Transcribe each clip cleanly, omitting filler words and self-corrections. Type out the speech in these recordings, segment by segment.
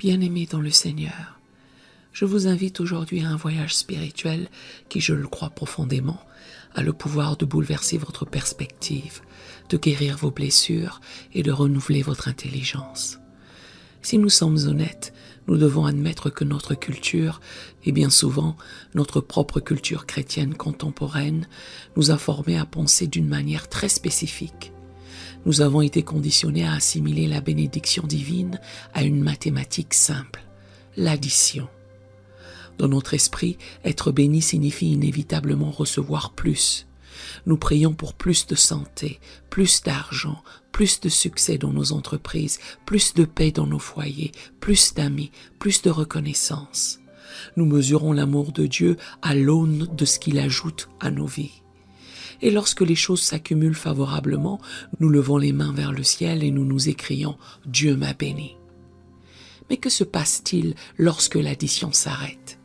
Bien-aimés dans le Seigneur, je vous invite aujourd'hui à un voyage spirituel qui, je le crois profondément, a le pouvoir de bouleverser votre perspective, de guérir vos blessures et de renouveler votre intelligence. Si nous sommes honnêtes, nous devons admettre que notre culture, et bien souvent notre propre culture chrétienne contemporaine, nous a formés à penser d'une manière très spécifique. Nous avons été conditionnés à assimiler la bénédiction divine à une mathématique simple, l'addition. Dans notre esprit, être béni signifie inévitablement recevoir plus. Nous prions pour plus de santé, plus d'argent, plus de succès dans nos entreprises, plus de paix dans nos foyers, plus d'amis, plus de reconnaissance. Nous mesurons l'amour de Dieu à l'aune de ce qu'il ajoute à nos vies. Et lorsque les choses s'accumulent favorablement, nous levons les mains vers le ciel et nous nous écrions « Dieu m'a béni ». Mais que se passe-t-il lorsque l'addition s'arrête ?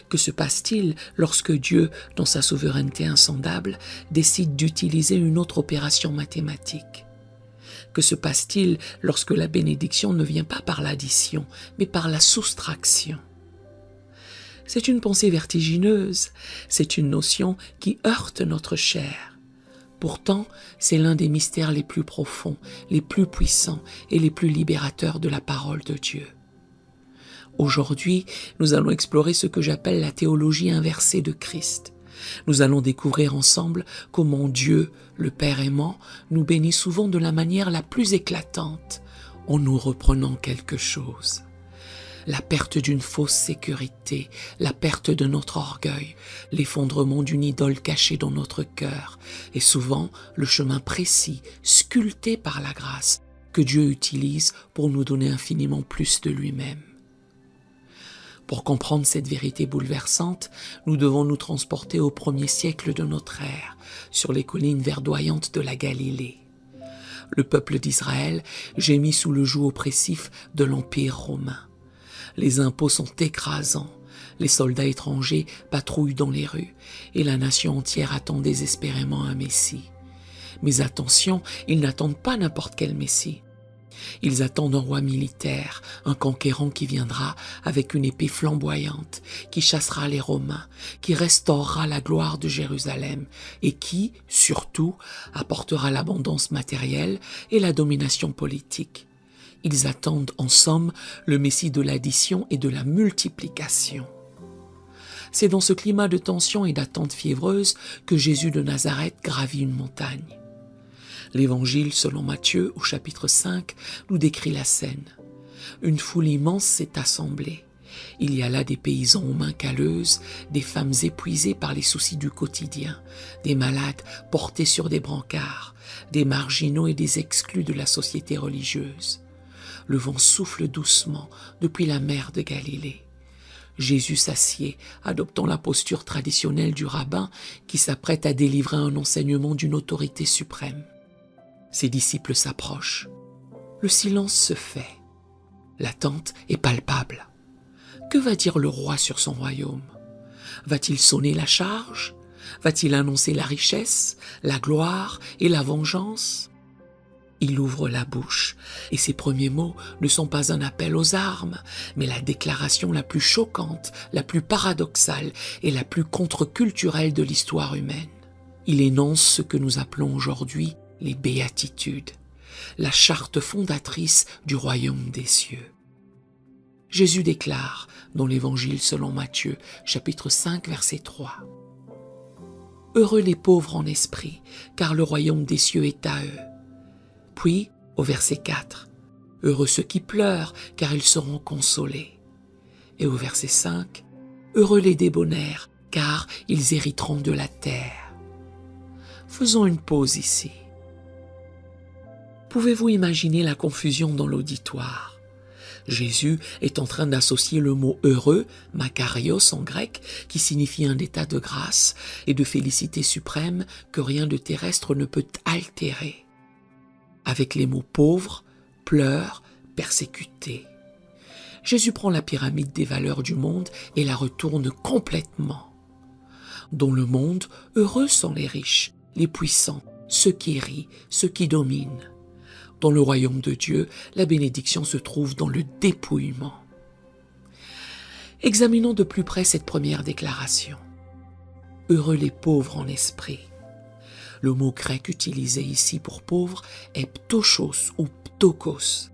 Que se passe-t-il lorsque Dieu, dans sa souveraineté insondable, décide d'utiliser une autre opération mathématique ? Que se passe-t-il lorsque la bénédiction ne vient pas par l'addition, mais par la soustraction ? C'est une pensée vertigineuse, c'est une notion qui heurte notre chair. Pourtant, c'est l'un des mystères les plus profonds, les plus puissants et les plus libérateurs de la parole de Dieu. Aujourd'hui, nous allons explorer ce que j'appelle la théologie inversée de Christ. Nous allons découvrir ensemble comment Dieu, le Père aimant, nous bénit souvent de la manière la plus éclatante, en nous reprenant quelque chose. La perte d'une fausse sécurité, la perte de notre orgueil, l'effondrement d'une idole cachée dans notre cœur, et souvent le chemin précis, sculpté par la grâce, que Dieu utilise pour nous donner infiniment plus de lui-même. Pour comprendre cette vérité bouleversante, nous devons nous transporter au 1er siècle de notre ère, sur les collines verdoyantes de la Galilée. Le peuple d'Israël gémit sous le joug oppressif de l'Empire romain. Les impôts sont écrasants, les soldats étrangers patrouillent dans les rues, et la nation entière attend désespérément un Messie. Mais attention, ils n'attendent pas n'importe quel Messie. Ils attendent un roi militaire, un conquérant qui viendra avec une épée flamboyante, qui chassera les Romains, qui restaurera la gloire de Jérusalem et qui, surtout, apportera l'abondance matérielle et la domination politique. Ils attendent en somme le Messie de l'addition et de la multiplication. C'est dans ce climat de tension et d'attente fiévreuse que Jésus de Nazareth gravit une montagne. L'Évangile, selon Matthieu, au chapitre 5, nous décrit la scène. Une foule immense s'est assemblée. Il y a là des paysans aux mains calleuses, des femmes épuisées par les soucis du quotidien, des malades portés sur des brancards, des marginaux et des exclus de la société religieuse. Le vent souffle doucement depuis la mer de Galilée. Jésus s'assied, adoptant la posture traditionnelle du rabbin qui s'apprête à délivrer un enseignement d'une autorité suprême. Ses disciples s'approchent. Le silence se fait. L'attente est palpable. Que va dire le roi sur son royaume ? Va-t-il sonner la charge ? Va-t-il annoncer la richesse, la gloire et la vengeance ? Il ouvre la bouche, et ses premiers mots ne sont pas un appel aux armes, mais la déclaration la plus choquante, la plus paradoxale et la plus contre-culturelle de l'histoire humaine. Il énonce ce que nous appelons aujourd'hui les béatitudes, la charte fondatrice du royaume des cieux. Jésus déclare dans l'Évangile selon Matthieu, chapitre 5, verset 3. « Heureux les pauvres en esprit, car le royaume des cieux est à eux. » Puis, au verset 4, « Heureux ceux qui pleurent, car ils seront consolés. » Et au verset 5, « Heureux les débonnaires, car ils hériteront de la terre. » Faisons une pause ici. Pouvez-vous imaginer la confusion dans l'auditoire ? Jésus est en train d'associer le mot « heureux », makarios en grec, qui signifie un état de grâce et de félicité suprême que rien de terrestre ne peut altérer, avec les mots « pauvre »,« pleure »,« persécuté ». Jésus prend la pyramide des valeurs du monde et la retourne complètement. Dans le monde, heureux sont les riches, les puissants, ceux qui rient, ceux qui dominent. Dans le royaume de Dieu, la bénédiction se trouve dans le dépouillement. Examinons de plus près cette première déclaration. Heureux les pauvres en esprit. Le mot grec utilisé ici pour pauvre est ptochos ou ptokos.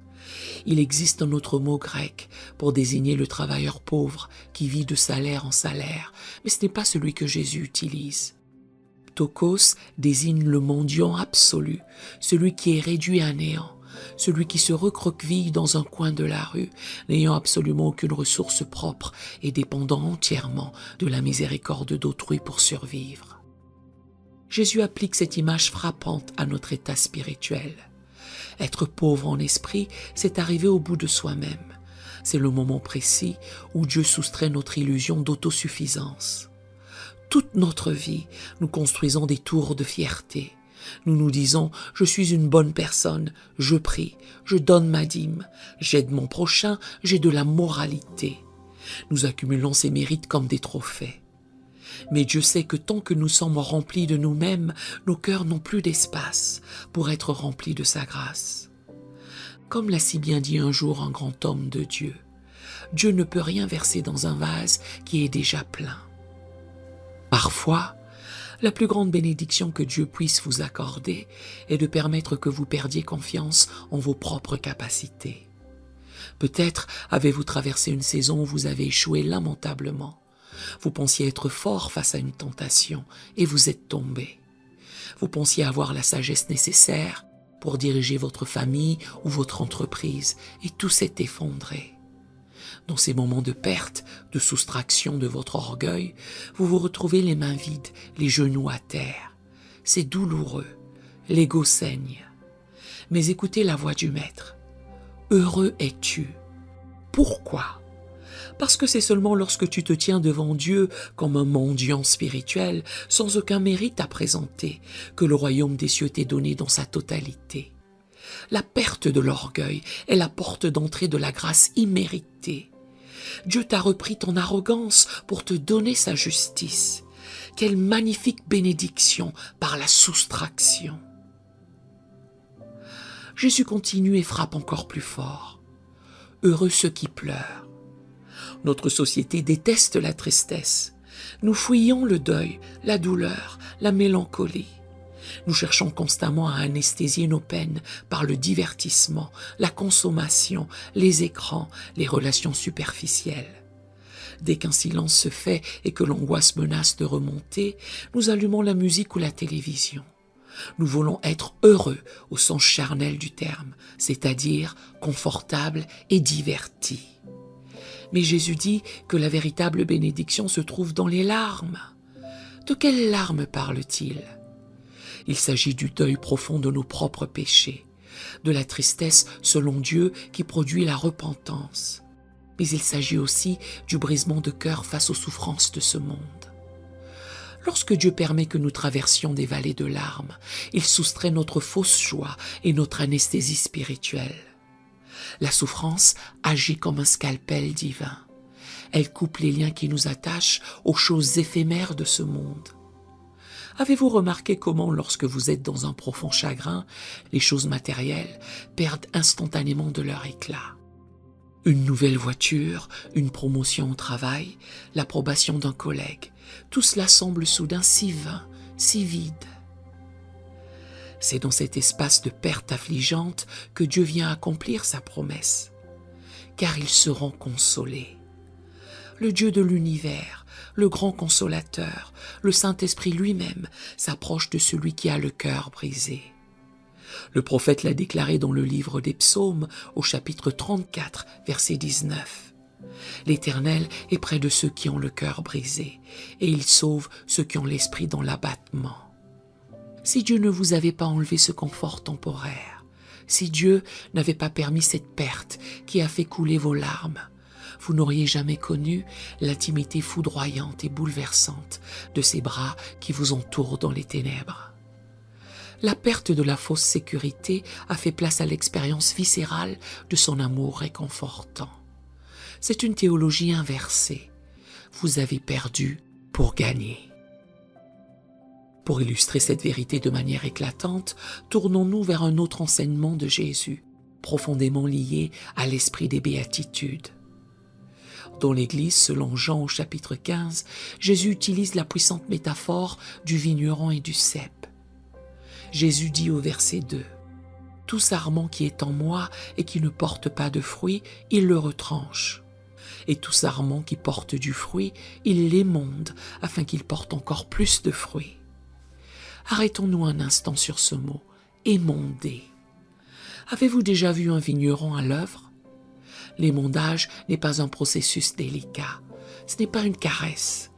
Il existe un autre mot grec pour désigner le travailleur pauvre qui vit de salaire en salaire, mais ce n'est pas celui que Jésus utilise. Ptokos désigne le mendiant absolu, celui qui est réduit à néant, celui qui se recroqueville dans un coin de la rue, n'ayant absolument aucune ressource propre et dépendant entièrement de la miséricorde d'autrui pour survivre. Jésus applique cette image frappante à notre état spirituel. Être pauvre en esprit, c'est arriver au bout de soi-même. C'est le moment précis où Dieu soustrait notre illusion d'autosuffisance. Toute notre vie, nous construisons des tours de fierté. Nous nous disons « Je suis une bonne personne, je prie, je donne ma dîme, j'aide mon prochain, j'ai de la moralité. » Nous accumulons ces mérites comme des trophées. Mais Dieu sait que tant que nous sommes remplis de nous-mêmes, nos cœurs n'ont plus d'espace pour être remplis de sa grâce. Comme l'a si bien dit un jour un grand homme de Dieu, Dieu ne peut rien verser dans un vase qui est déjà plein. Parfois, la plus grande bénédiction que Dieu puisse vous accorder est de permettre que vous perdiez confiance en vos propres capacités. Peut-être avez-vous traversé une saison où vous avez échoué lamentablement. Vous pensiez être fort face à une tentation et vous êtes tombé. Vous pensiez avoir la sagesse nécessaire pour diriger votre famille ou votre entreprise et tout s'est effondré. Dans ces moments de perte, de soustraction de votre orgueil, vous vous retrouvez les mains vides, les genoux à terre. C'est douloureux, l'ego saigne. Mais écoutez la voix du Maître. Heureux es-tu. Pourquoi ? Parce que c'est seulement lorsque tu te tiens devant Dieu comme un mendiant spirituel, sans aucun mérite à présenter, que le royaume des cieux t'est donné dans sa totalité. La perte de l'orgueil est la porte d'entrée de la grâce imméritée. Dieu t'a repris ton arrogance pour te donner sa justice. Quelle magnifique bénédiction par la soustraction. Jésus continue et frappe encore plus fort. Heureux ceux qui pleurent. Notre société déteste la tristesse. Nous fuyons le deuil, la douleur, la mélancolie. Nous cherchons constamment à anesthésier nos peines par le divertissement, la consommation, les écrans, les relations superficielles. Dès qu'un silence se fait et que l'angoisse menace de remonter, nous allumons la musique ou la télévision. Nous voulons être heureux au sens charnel du terme, c'est-à-dire confortables et divertis. Mais Jésus dit que la véritable bénédiction se trouve dans les larmes. De quelles larmes parle-t-il ? Il s'agit du deuil profond de nos propres péchés, de la tristesse selon Dieu qui produit la repentance. Mais il s'agit aussi du brisement de cœur face aux souffrances de ce monde. Lorsque Dieu permet que nous traversions des vallées de larmes, il soustrait notre fausse joie et notre anesthésie spirituelle. La souffrance agit comme un scalpel divin. Elle coupe les liens qui nous attachent aux choses éphémères de ce monde. Avez-vous remarqué comment, lorsque vous êtes dans un profond chagrin, les choses matérielles perdent instantanément de leur éclat ? Une nouvelle voiture, une promotion au travail, l'approbation d'un collègue, tout cela semble soudain si vain, si vide. C'est dans cet espace de perte affligeante que Dieu vient accomplir sa promesse, car ils seront consolés. Le Dieu de l'univers, le grand consolateur, le Saint-Esprit lui-même s'approche de celui qui a le cœur brisé. Le prophète l'a déclaré dans le livre des Psaumes, au chapitre 34, verset 19. L'Éternel est près de ceux qui ont le cœur brisé, et il sauve ceux qui ont l'esprit dans l'abattement. Si Dieu ne vous avait pas enlevé ce confort temporaire, si Dieu n'avait pas permis cette perte qui a fait couler vos larmes, vous n'auriez jamais connu l'intimité foudroyante et bouleversante de ces bras qui vous entourent dans les ténèbres. La perte de la fausse sécurité a fait place à l'expérience viscérale de son amour réconfortant. C'est une théologie inversée. Vous avez perdu pour gagner. Pour illustrer cette vérité de manière éclatante, tournons-nous vers un autre enseignement de Jésus, profondément lié à l'esprit des béatitudes. Dans l'Église, selon Jean au chapitre 15, Jésus utilise la puissante métaphore du vigneron et du cep. Jésus dit au verset 2, « Tout sarment qui est en moi et qui ne porte pas de fruit, il le retranche. Et tout sarment qui porte du fruit, il l'émonde, afin qu'il porte encore plus de fruits. » Arrêtons-nous un instant sur ce mot, « émonder ». Avez-vous déjà vu un vigneron à l'œuvre? L'émondage n'est pas un processus délicat, ce n'est pas une caresse.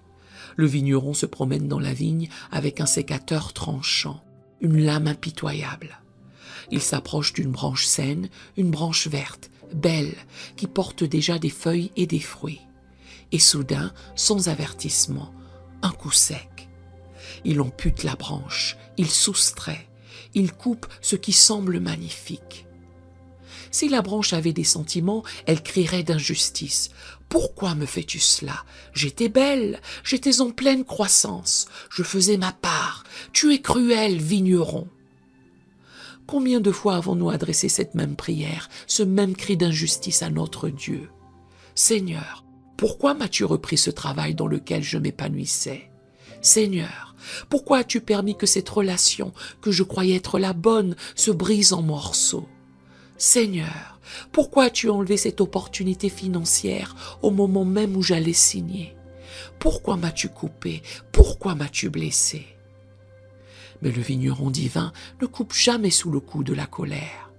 Le vigneron se promène dans la vigne avec un sécateur tranchant, une lame impitoyable. Il s'approche d'une branche saine, une branche verte, belle, qui porte déjà des feuilles et des fruits. Et soudain, sans avertissement, un coup sec. Il ampute la branche, il soustrait, il coupe ce qui semble magnifique. Si la branche avait des sentiments, elle crierait d'injustice. « Pourquoi me fais-tu cela? J'étais belle, j'étais en pleine croissance, je faisais ma part, tu es cruel, vigneron. » Combien de fois avons-nous adressé cette même prière, ce même cri d'injustice à notre Dieu? « Seigneur, pourquoi m'as-tu repris ce travail dans lequel je m'épanouissais? Seigneur, pourquoi as-tu permis que cette relation, que je croyais être la bonne, se brise en morceaux? Seigneur, pourquoi as-tu enlevé cette opportunité financière au moment même où j'allais signer? Pourquoi m'as-tu coupé? Pourquoi m'as-tu blessé? » Mais le vigneron divin ne coupe jamais sous le coup de la colère.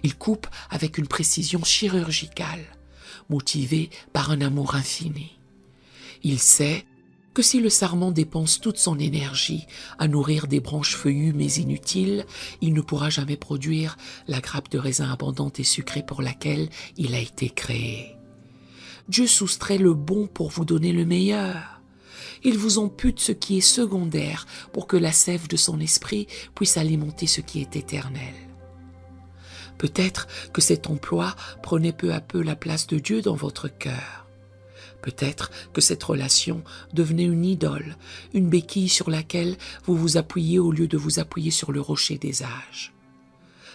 Il coupe avec une précision chirurgicale, motivé par un amour infini. Il sait que si le sarment dépense toute son énergie à nourrir des branches feuillues mais inutiles, il ne pourra jamais produire la grappe de raisin abondante et sucrée pour laquelle il a été créé. Dieu soustrait le bon pour vous donner le meilleur. Il vous ampute ce qui est secondaire pour que la sève de son esprit puisse alimenter ce qui est éternel. Peut-être que cet emploi prenait peu à peu la place de Dieu dans votre cœur. Peut-être que cette relation devenait une idole, une béquille sur laquelle vous vous appuyez au lieu de vous appuyer sur le rocher des âges.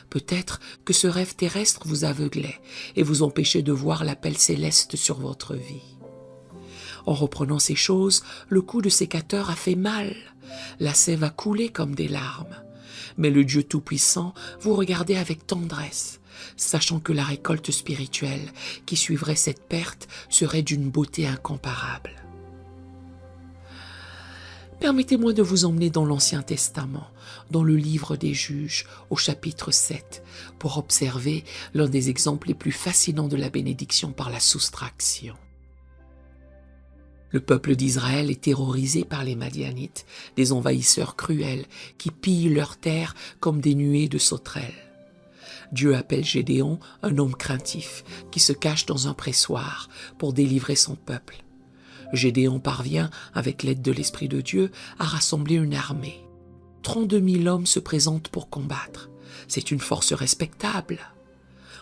Peut-être que ce rêve terrestre vous aveuglait et vous empêchait de voir l'appel céleste sur votre vie. En reprenant ces choses, le coup de sécateur a fait mal, la sève a coulé comme des larmes. Mais le Dieu Tout-Puissant vous regardait avec tendresse, sachant que la récolte spirituelle qui suivrait cette perte serait d'une beauté incomparable. Permettez-moi de vous emmener dans l'Ancien Testament, dans le livre des Juges, au chapitre 7, pour observer l'un des exemples les plus fascinants de la bénédiction par la soustraction. Le peuple d'Israël est terrorisé par les Madianites, des envahisseurs cruels qui pillent leurs terres comme des nuées de sauterelles. Dieu appelle Gédéon, un homme craintif, qui se cache dans un pressoir pour délivrer son peuple. Gédéon parvient, avec l'aide de l'Esprit de Dieu, à rassembler une armée. 32 000 hommes se présentent pour combattre. C'est une force respectable.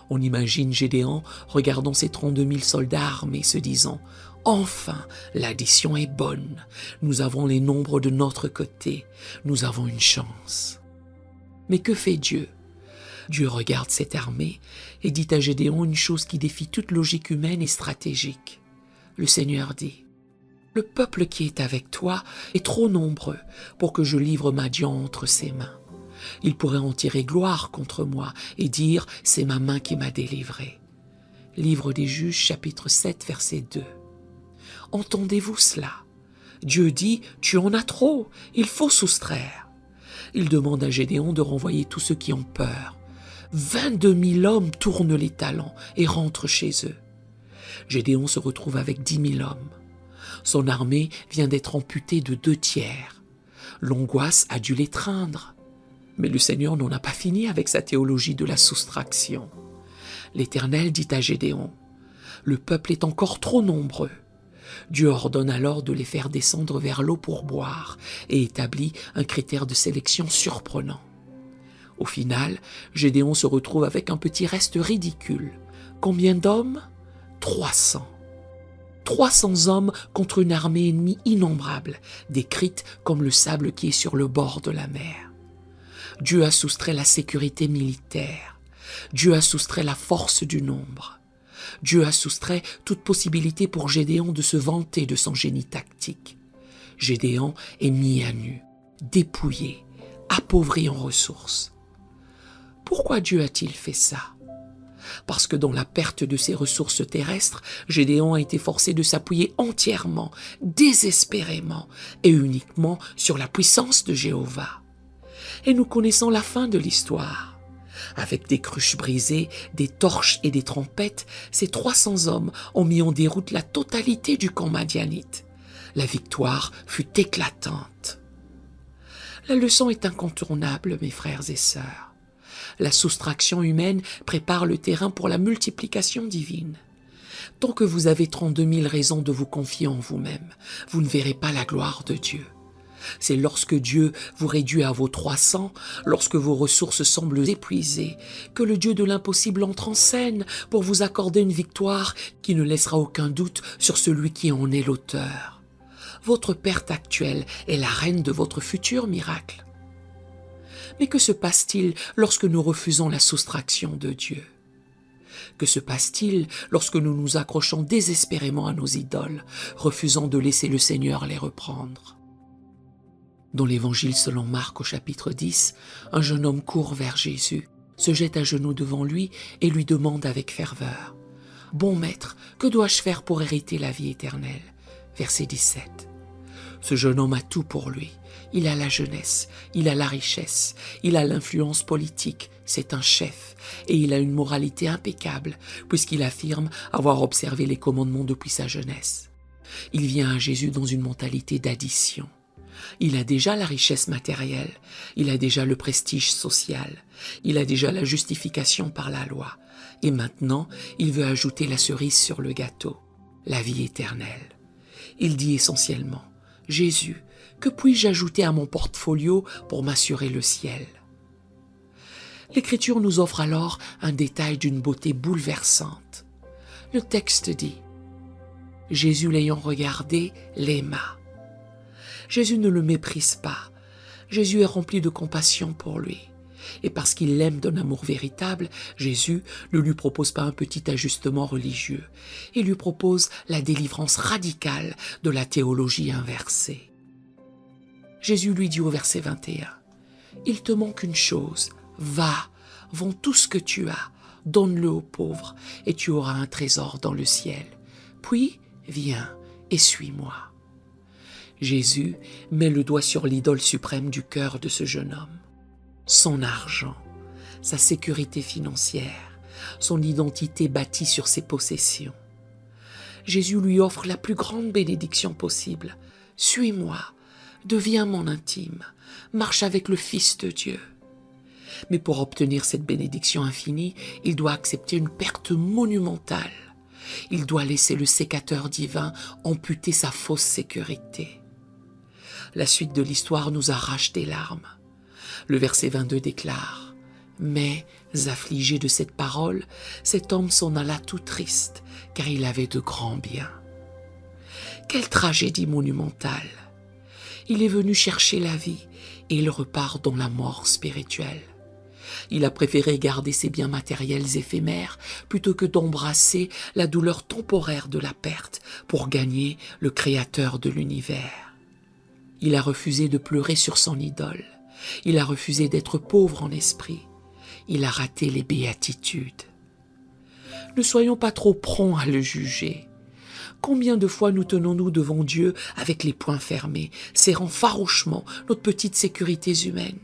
On imagine Gédéon regardant ces 32 000 soldats armés, se disant « Enfin, l'addition est bonne. Nous avons les nombres de notre côté. Nous avons une chance. » Mais que fait Dieu? Dieu regarde cette armée et dit à Gédéon une chose qui défie toute logique humaine et stratégique. Le Seigneur dit « Le peuple qui est avec toi est trop nombreux pour que je livre Madian entre ses mains. Il pourrait en tirer gloire contre moi et dire « C'est ma main qui m'a délivré. » Livre des Juges, chapitre 7, verset 2. Entendez-vous cela? Dieu dit « Tu en as trop, il faut soustraire. » Il demande à Gédéon de renvoyer tous ceux qui ont peur. 22 000 hommes tournent les talons et rentrent chez eux. Gédéon se retrouve avec 10 000 hommes. Son armée vient d'être amputée de 2/3. L'angoisse a dû l'étreindre. Mais le Seigneur n'en a pas fini avec sa théologie de la soustraction. L'Éternel dit à Gédéon « Le peuple est encore trop nombreux. » Dieu ordonne alors de les faire descendre vers l'eau pour boire et établit un critère de sélection surprenant. Au final, Gédéon se retrouve avec un petit reste ridicule. Combien d'hommes? 300. 300 hommes contre une armée ennemie innombrable, décrite comme le sable qui est sur le bord de la mer. Dieu a soustrait la sécurité militaire. Dieu a soustrait la force du nombre. Dieu a soustrait toute possibilité pour Gédéon de se vanter de son génie tactique. Gédéon est mis à nu, dépouillé, appauvri en ressources. Pourquoi Dieu a-t-il fait ça? Parce que dans la perte de ses ressources terrestres, Gédéon a été forcé de s'appuyer entièrement, désespérément et uniquement sur la puissance de Jéhovah. Et nous connaissons la fin de l'histoire. Avec des cruches brisées, des torches et des trompettes, ces 300 hommes ont mis en déroute la totalité du camp madianite. La victoire fut éclatante. La leçon est incontournable, mes frères et sœurs. La soustraction humaine prépare le terrain pour la multiplication divine. Tant que vous avez 32 000 raisons de vous confier en vous-même, vous ne verrez pas la gloire de Dieu. C'est lorsque Dieu vous réduit à vos 300, lorsque vos ressources semblent épuisées, que le Dieu de l'impossible entre en scène pour vous accorder une victoire qui ne laissera aucun doute sur celui qui en est l'auteur. Votre perte actuelle est la reine de votre futur miracle. Mais que se passe-t-il lorsque nous refusons la soustraction de Dieu? Que se passe-t-il lorsque nous nous accrochons désespérément à nos idoles, refusant de laisser le Seigneur les reprendre? Dans l'Évangile selon Marc au chapitre 10, un jeune homme court vers Jésus, se jette à genoux devant lui et lui demande avec ferveur « Bon maître, que dois-je faire pour hériter la vie éternelle ?» Verset 17. Ce jeune homme a tout pour lui. Il a la jeunesse, il a la richesse, il a l'influence politique, c'est un chef, et il a une moralité impeccable, puisqu'il affirme avoir observé les commandements depuis sa jeunesse. Il vient à Jésus dans une mentalité d'addition. Il a déjà la richesse matérielle, il a déjà le prestige social, il a déjà la justification par la loi, et maintenant il veut ajouter la cerise sur le gâteau, la vie éternelle. Il dit essentiellement « Jésus, que puis-je ajouter à mon portfolio pour m'assurer le ciel ?» L'Écriture nous offre alors un détail d'une beauté bouleversante. Le texte dit « Jésus l'ayant regardé, l'aima ». Jésus ne le méprise pas. Jésus est rempli de compassion pour lui. Et parce qu'il l'aime d'un amour véritable, Jésus ne lui propose pas un petit ajustement religieux. Il lui propose la délivrance radicale de la théologie inversée. Jésus lui dit au verset 21, « Il te manque une chose, va, vends tout ce que tu as, donne-le aux pauvres, et tu auras un trésor dans le ciel. Puis, viens et suis-moi. » Jésus met le doigt sur l'idole suprême du cœur de ce jeune homme. Son argent, sa sécurité financière, son identité bâtie sur ses possessions. Jésus lui offre la plus grande bénédiction possible. « Suis-moi, deviens mon intime, marche avec le Fils de Dieu. » Mais pour obtenir cette bénédiction infinie, il doit accepter une perte monumentale. Il doit laisser le sécateur divin amputer sa fausse sécurité. La suite de l'histoire nous arrache des larmes. Le verset 22 déclare « Mais, affligé de cette parole, cet homme s'en alla tout triste, car il avait de grands biens. » Quelle tragédie monumentale! Il est venu chercher la vie et il repart dans la mort spirituelle. Il a préféré garder ses biens matériels éphémères plutôt que d'embrasser la douleur temporaire de la perte pour gagner le Créateur de l'univers. Il a refusé de pleurer sur son idole. Il a refusé d'être pauvre en esprit. Il a raté les béatitudes. Ne soyons pas trop prompts à le juger. Combien de fois nous tenons-nous devant Dieu avec les poings fermés, serrant farouchement notre petite sécurité humaine?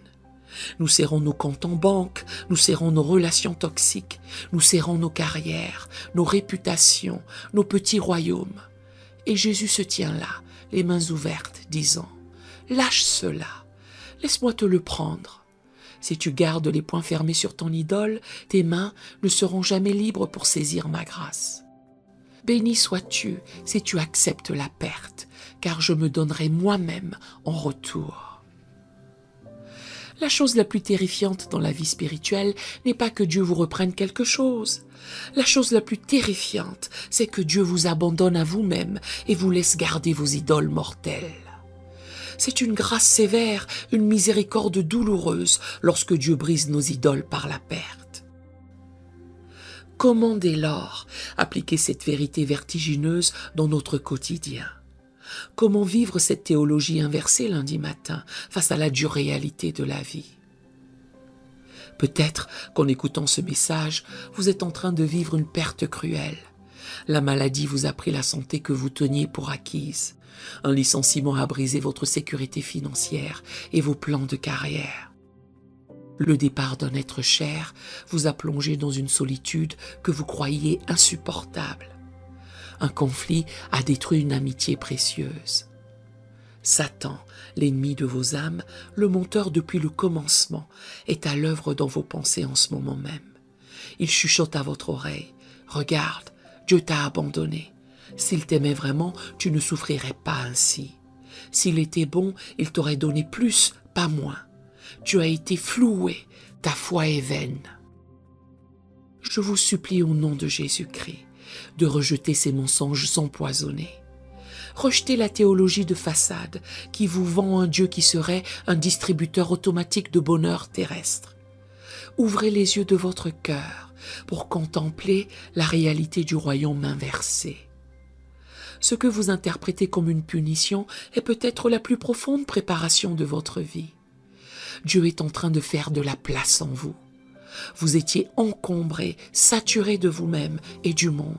Nous serrons nos comptes en banque, nous serrons nos relations toxiques, nous serrons nos carrières, nos réputations, nos petits royaumes. Et Jésus se tient là, les mains ouvertes, disant « Lâche cela, laisse-moi te le prendre. Si tu gardes les poings fermés sur ton idole, tes mains ne seront jamais libres pour saisir ma grâce. Béni sois-tu si tu acceptes la perte, car je me donnerai moi-même en retour. » La chose la plus terrifiante dans la vie spirituelle n'est pas que Dieu vous reprenne quelque chose. La chose la plus terrifiante, c'est que Dieu vous abandonne à vous-même et vous laisse garder vos idoles mortelles. C'est une grâce sévère, une miséricorde douloureuse lorsque Dieu brise nos idoles par la perte. Comment dès lors appliquer cette vérité vertigineuse dans notre quotidien? Comment vivre cette théologie inversée lundi matin face à la dure réalité de la vie? Peut-être qu'en écoutant ce message, vous êtes en train de vivre une perte cruelle. La maladie vous a pris la santé que vous teniez pour acquise. Un licenciement a brisé votre sécurité financière et vos plans de carrière. Le départ d'un être cher vous a plongé dans une solitude que vous croyiez insupportable. Un conflit a détruit une amitié précieuse. Satan, l'ennemi de vos âmes, le menteur depuis le commencement, est à l'œuvre dans vos pensées en ce moment même. Il chuchote à votre oreille. « Regarde, Dieu t'a abandonné. S'il t'aimait vraiment, tu ne souffrirais pas ainsi. S'il était bon, il t'aurait donné plus, pas moins. Tu as été floué, ta foi est vaine. » Je vous supplie au nom de Jésus-Christ de rejeter ces mensonges empoisonnés. Rejetez la théologie de façade qui vous vend un Dieu qui serait un distributeur automatique de bonheur terrestre. Ouvrez les yeux de votre cœur pour contempler la réalité du royaume inversé. Ce que vous interprétez comme une punition est peut-être la plus profonde préparation de votre vie. Dieu est en train de faire de la place en vous. Vous étiez encombré, saturé de vous-même et du monde.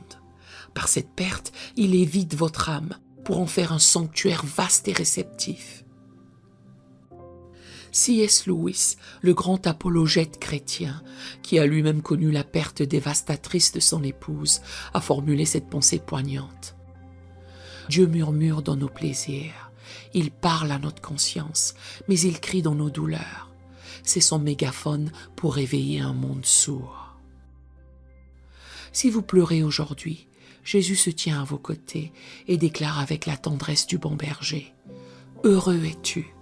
Par cette perte, il évite votre âme pour en faire un sanctuaire vaste et réceptif. C.S. Lewis, le grand apologète chrétien, qui a lui-même connu la perte dévastatrice de son épouse, a formulé cette pensée poignante. Dieu murmure dans nos plaisirs, il parle à notre conscience, mais il crie dans nos douleurs. C'est son mégaphone pour réveiller un monde sourd. Si vous pleurez aujourd'hui, Jésus se tient à vos côtés et déclare avec la tendresse du bon berger « Heureux es-tu !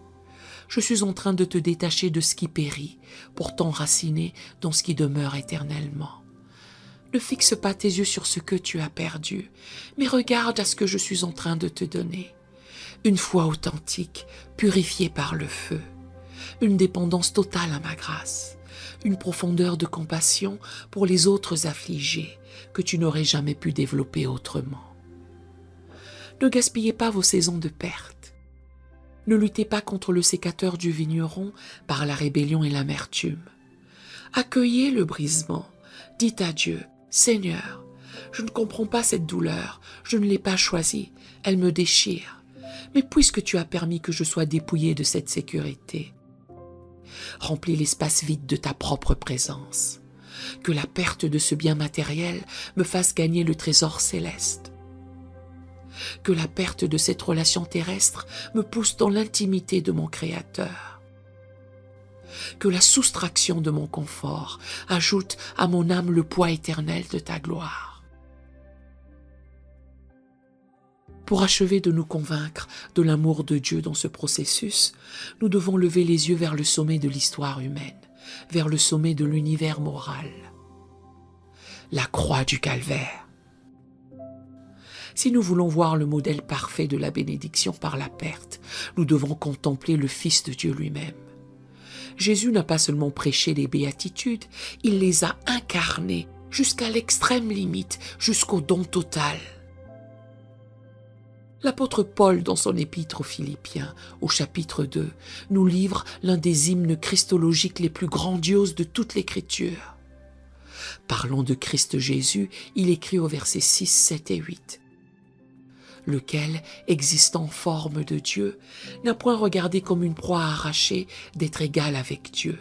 Je suis en train de te détacher de ce qui périt pour t'enraciner dans ce qui demeure éternellement. Ne fixe pas tes yeux sur ce que tu as perdu, mais regarde à ce que je suis en train de te donner. Une foi authentique, purifiée par le feu. Une dépendance totale à ma grâce, une profondeur de compassion pour les autres affligés que tu n'aurais jamais pu développer autrement. Ne gaspillez pas vos saisons de perte. Ne luttez pas contre le sécateur du vigneron par la rébellion et l'amertume. Accueillez le brisement. Dites à Dieu, « Seigneur, je ne comprends pas cette douleur, je ne l'ai pas choisie, elle me déchire. Mais puisque tu as permis que je sois dépouillé de cette sécurité, remplis l'espace vide de ta propre présence. Que la perte de ce bien matériel me fasse gagner le trésor céleste. Que la perte de cette relation terrestre me pousse dans l'intimité de mon Créateur. Que la soustraction de mon confort ajoute à mon âme le poids éternel de ta gloire. » Pour achever de nous convaincre de l'amour de Dieu dans ce processus, nous devons lever les yeux vers le sommet de l'histoire humaine, vers le sommet de l'univers moral. La croix du calvaire. Si nous voulons voir le modèle parfait de la bénédiction par la perte, nous devons contempler le Fils de Dieu lui-même. Jésus n'a pas seulement prêché les béatitudes, il les a incarnées jusqu'à l'extrême limite, jusqu'au don total. L'apôtre Paul, dans son épître aux Philippiens, au chapitre 2, nous livre l'un des hymnes christologiques les plus grandioses de toute l'Écriture. Parlant de Christ Jésus, il écrit au versets 6, 7 et 8. « Lequel, existant en forme de Dieu, n'a point regardé comme une proie arrachée d'être égal avec Dieu,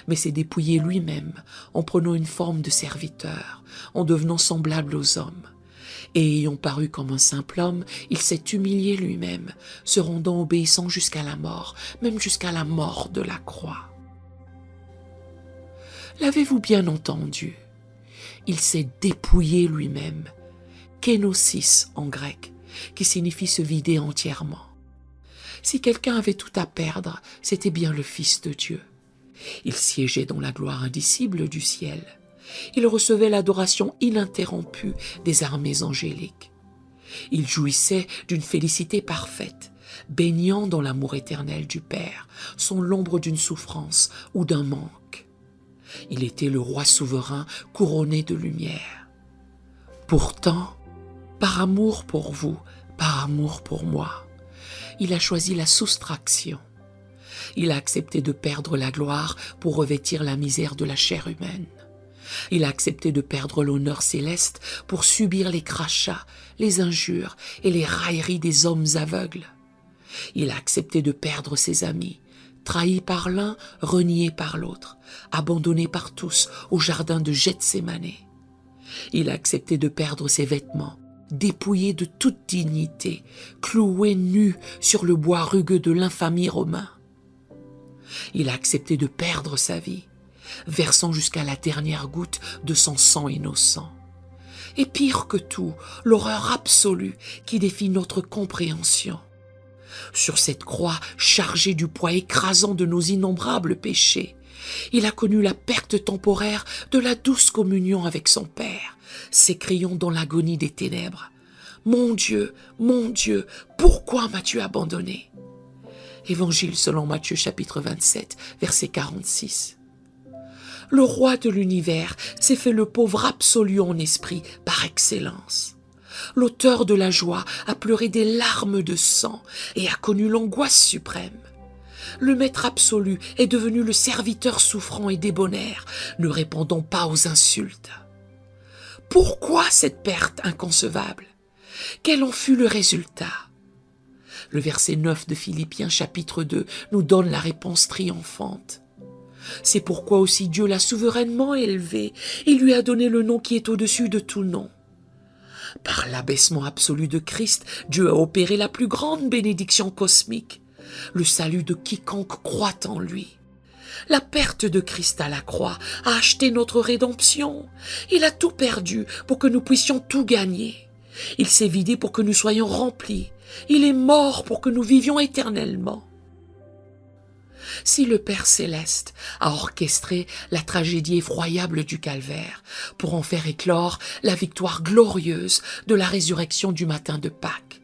mais s'est dépouillé lui-même en prenant une forme de serviteur, en devenant semblable aux hommes. Et ayant paru comme un simple homme, il s'est humilié lui-même, se rendant obéissant jusqu'à la mort, même jusqu'à la mort de la croix. » L'avez-vous bien entendu? Il s'est dépouillé lui-même, kénosis en grec, qui signifie se vider entièrement. Si quelqu'un avait tout à perdre, c'était bien le Fils de Dieu. Il siégeait dans la gloire indicible du ciel. Il recevait l'adoration ininterrompue des armées angéliques. Il jouissait d'une félicité parfaite, baignant dans l'amour éternel du Père, sans l'ombre d'une souffrance ou d'un manque. Il était le roi souverain couronné de lumière. Pourtant, par amour pour vous, par amour pour moi, il a choisi la soustraction. Il a accepté de perdre la gloire pour revêtir la misère de la chair humaine. Il a accepté de perdre l'honneur céleste pour subir les crachats, les injures et les railleries des hommes aveugles. Il a accepté de perdre ses amis, trahi par l'un, renié par l'autre, abandonné par tous au jardin de Gethsémane. Il a accepté de perdre ses vêtements, dépouillé de toute dignité, cloué nu sur le bois rugueux de l'infamie romain. Il a accepté de perdre sa vie, versant jusqu'à la dernière goutte de son sang innocent. Et pire que tout, l'horreur absolue qui défie notre compréhension. Sur cette croix chargée du poids écrasant de nos innombrables péchés, il a connu la perte temporaire de la douce communion avec son Père, s'écriant dans l'agonie des ténèbres « Mon Dieu, pourquoi m'as-tu abandonné ?» Évangile selon Matthieu chapitre 27, verset 46. Le roi de l'univers s'est fait le pauvre absolu en esprit par excellence. L'auteur de la joie a pleuré des larmes de sang et a connu l'angoisse suprême. Le maître absolu est devenu le serviteur souffrant et débonnaire, ne répondant pas aux insultes. Pourquoi cette perte inconcevable? Quel en fut le résultat? Le verset 9 de Philippiens chapitre 2 nous donne la réponse triomphante. C'est pourquoi aussi Dieu l'a souverainement élevé et lui a donné le nom qui est au-dessus de tout nom. Par l'abaissement absolu de Christ, Dieu a opéré la plus grande bénédiction cosmique, le salut de quiconque croit en lui. La perte de Christ à la croix a acheté notre rédemption. Il a tout perdu pour que nous puissions tout gagner. Il s'est vidé pour que nous soyons remplis. Il est mort pour que nous vivions éternellement. Si le Père céleste a orchestré la tragédie effroyable du calvaire pour en faire éclore la victoire glorieuse de la résurrection du matin de Pâques,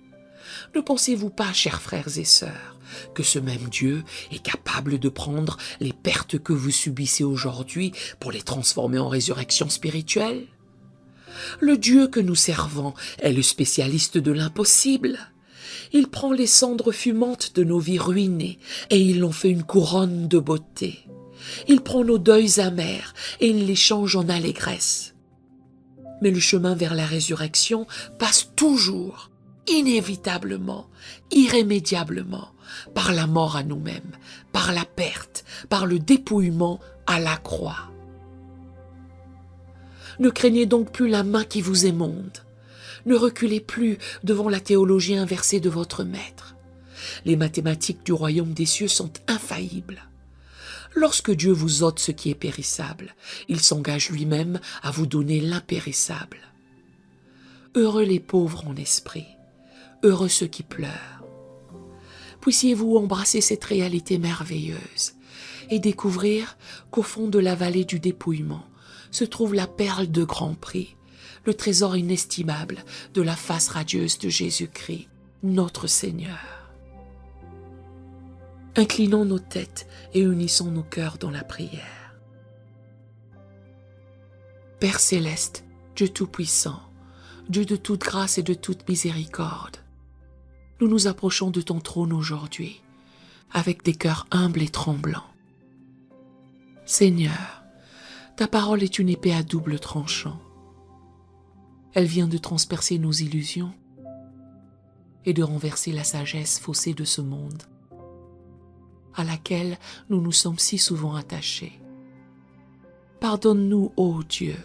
ne pensez-vous pas, chers frères et sœurs, que ce même Dieu est capable de prendre les pertes que vous subissez aujourd'hui pour les transformer en résurrection spirituelle? Le Dieu que nous servons est le spécialiste de l'impossible. Il prend les cendres fumantes de nos vies ruinées et il en fait une couronne de beauté. Il prend nos deuils amers et il les change en allégresse. Mais le chemin vers la résurrection passe toujours, inévitablement, irrémédiablement, par la mort à nous-mêmes, par la perte, par le dépouillement à la croix. Ne craignez donc plus la main qui vous émonde. Ne reculez plus devant la théologie inversée de votre maître. Les mathématiques du royaume des cieux sont infaillibles. Lorsque Dieu vous ôte ce qui est périssable, il s'engage lui-même à vous donner l'impérissable. Heureux les pauvres en esprit, heureux ceux qui pleurent. Puissiez-vous embrasser cette réalité merveilleuse et découvrir qu'au fond de la vallée du dépouillement se trouve la perle de grand prix, le trésor inestimable de la face radieuse de Jésus-Christ, notre Seigneur. Inclinons nos têtes et unissons nos cœurs dans la prière. Père céleste, Dieu tout-puissant, Dieu de toute grâce et de toute miséricorde, nous nous approchons de ton trône aujourd'hui, avec des cœurs humbles et tremblants. Seigneur, ta parole est une épée à double tranchant. Elle vient de transpercer nos illusions et de renverser la sagesse faussée de ce monde, à laquelle nous nous sommes si souvent attachés. Pardonne-nous, ô Dieu.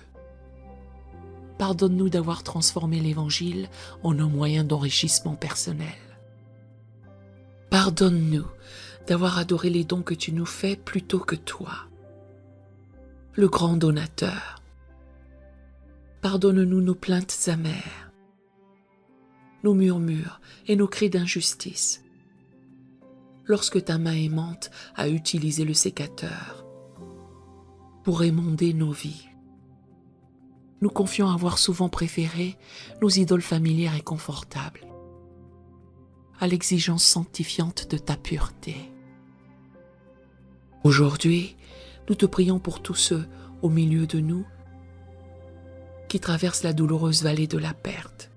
Pardonne-nous d'avoir transformé l'Évangile en un moyen d'enrichissement personnel. Pardonne-nous d'avoir adoré les dons que tu nous fais plutôt que toi, le grand donateur. Pardonne-nous nos plaintes amères, nos murmures et nos cris d'injustice. Lorsque ta main aimante a utilisé le sécateur pour émonder nos vies. Nous confions avoir souvent préféré nos idoles familières et confortables à l'exigence sanctifiante de ta pureté. Aujourd'hui, nous te prions pour tous ceux au milieu de nous qui traversent la douloureuse vallée de la perte.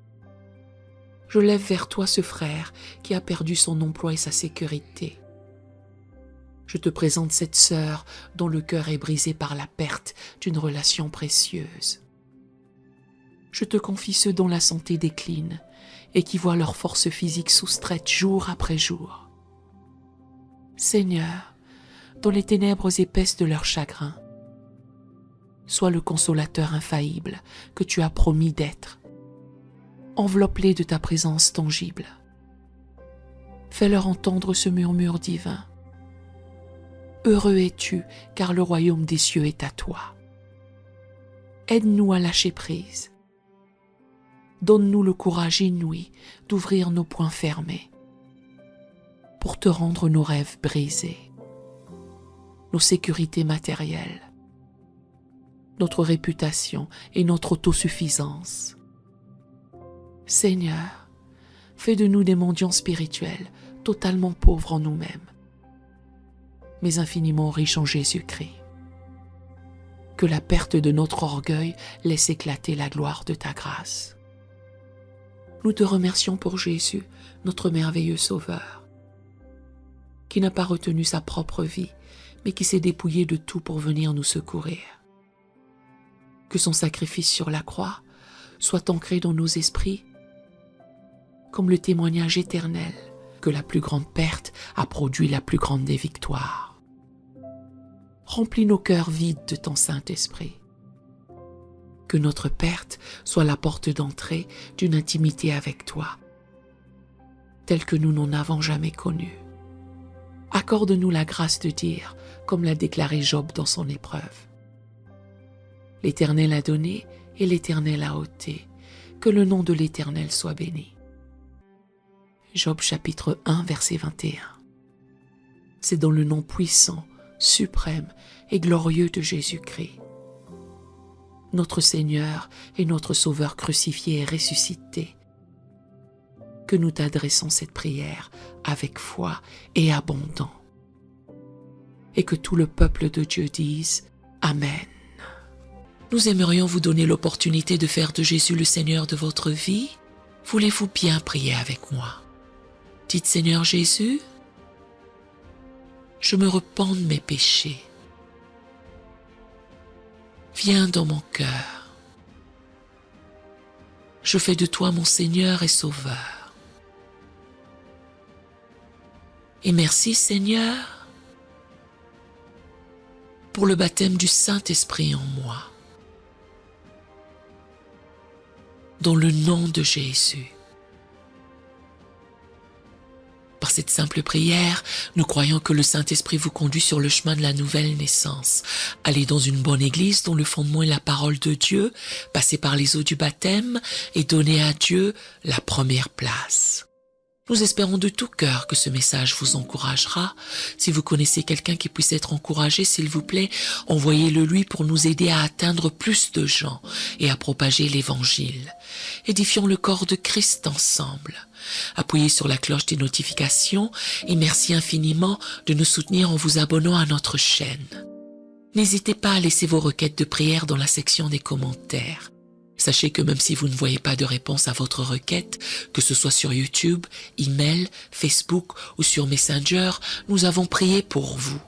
Je lève vers toi ce frère qui a perdu son emploi et sa sécurité. Je te présente cette sœur dont le cœur est brisé par la perte d'une relation précieuse. Je te confie ceux dont la santé décline et qui voient leur force physique soustraite jour après jour. Seigneur, dans les ténèbres épaisses de leur chagrin, sois le consolateur infaillible que tu as promis d'être. Enveloppe-les de ta présence tangible. Fais-leur entendre ce murmure divin. Heureux es-tu, car le royaume des cieux est à toi. Aide-nous à lâcher prise. Donne-nous le courage inouï d'ouvrir nos poings fermés pour te rendre nos rêves brisés, nos sécurités matérielles, notre réputation et notre autosuffisance. Seigneur, fais de nous des mendiants spirituels, totalement pauvres en nous-mêmes, mais infiniment riches en Jésus-Christ. Que la perte de notre orgueil laisse éclater la gloire de ta grâce. Nous te remercions pour Jésus, notre merveilleux Sauveur, qui n'a pas retenu sa propre vie, mais qui s'est dépouillé de tout pour venir nous secourir. Que son sacrifice sur la croix soit ancré dans nos esprits comme le témoignage éternel que la plus grande perte a produit la plus grande des victoires. Remplis nos cœurs vides de ton Saint-Esprit. Que notre perte soit la porte d'entrée d'une intimité avec toi, telle que nous n'en avons jamais connue. Accorde-nous la grâce de dire, comme l'a déclaré Job dans son épreuve: L'Éternel a donné et l'Éternel a ôté, que le nom de l'Éternel soit béni. Job chapitre 1 verset 21. C'est dans le nom puissant, suprême et glorieux de Jésus-Christ, notre Seigneur et notre Sauveur crucifié et ressuscité, que nous t'adressons cette prière avec foi et abondant, et que tout le peuple de Dieu dise Amen. Nous aimerions vous donner l'opportunité de faire de Jésus le Seigneur de votre vie. Voulez-vous bien prier avec moi? Dites: Seigneur Jésus, je me repens de mes péchés. Viens dans mon cœur. Je fais de toi mon Seigneur et Sauveur. Et merci Seigneur pour le baptême du Saint-Esprit en moi. Dans le nom de Jésus. Par cette simple prière, nous croyons que le Saint-Esprit vous conduit sur le chemin de la nouvelle naissance. Allez dans une bonne église dont le fondement est la parole de Dieu, passez par les eaux du baptême et donnez à Dieu la première place. Nous espérons de tout cœur que ce message vous encouragera. Si vous connaissez quelqu'un qui puisse être encouragé, s'il vous plaît, envoyez-le lui pour nous aider à atteindre plus de gens et à propager l'Évangile. Édifions le corps de Christ ensemble. Appuyez sur la cloche des notifications et merci infiniment de nous soutenir en vous abonnant à notre chaîne. N'hésitez pas à laisser vos requêtes de prière dans la section des commentaires. Sachez que même si vous ne voyez pas de réponse à votre requête, que ce soit sur YouTube, email, Facebook ou sur Messenger, nous avons prié pour vous.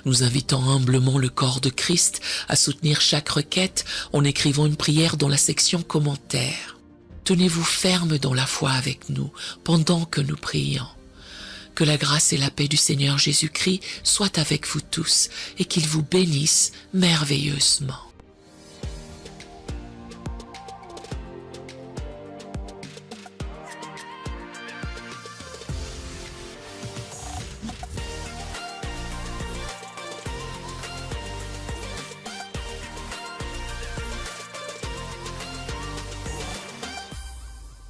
Nous invitons humblement le corps de Christ à soutenir chaque requête en écrivant une prière dans la section commentaires. Tenez-vous ferme dans la foi avec nous pendant que nous prions. Que la grâce et la paix du Seigneur Jésus-Christ soient avec vous tous et qu'il vous bénisse merveilleusement.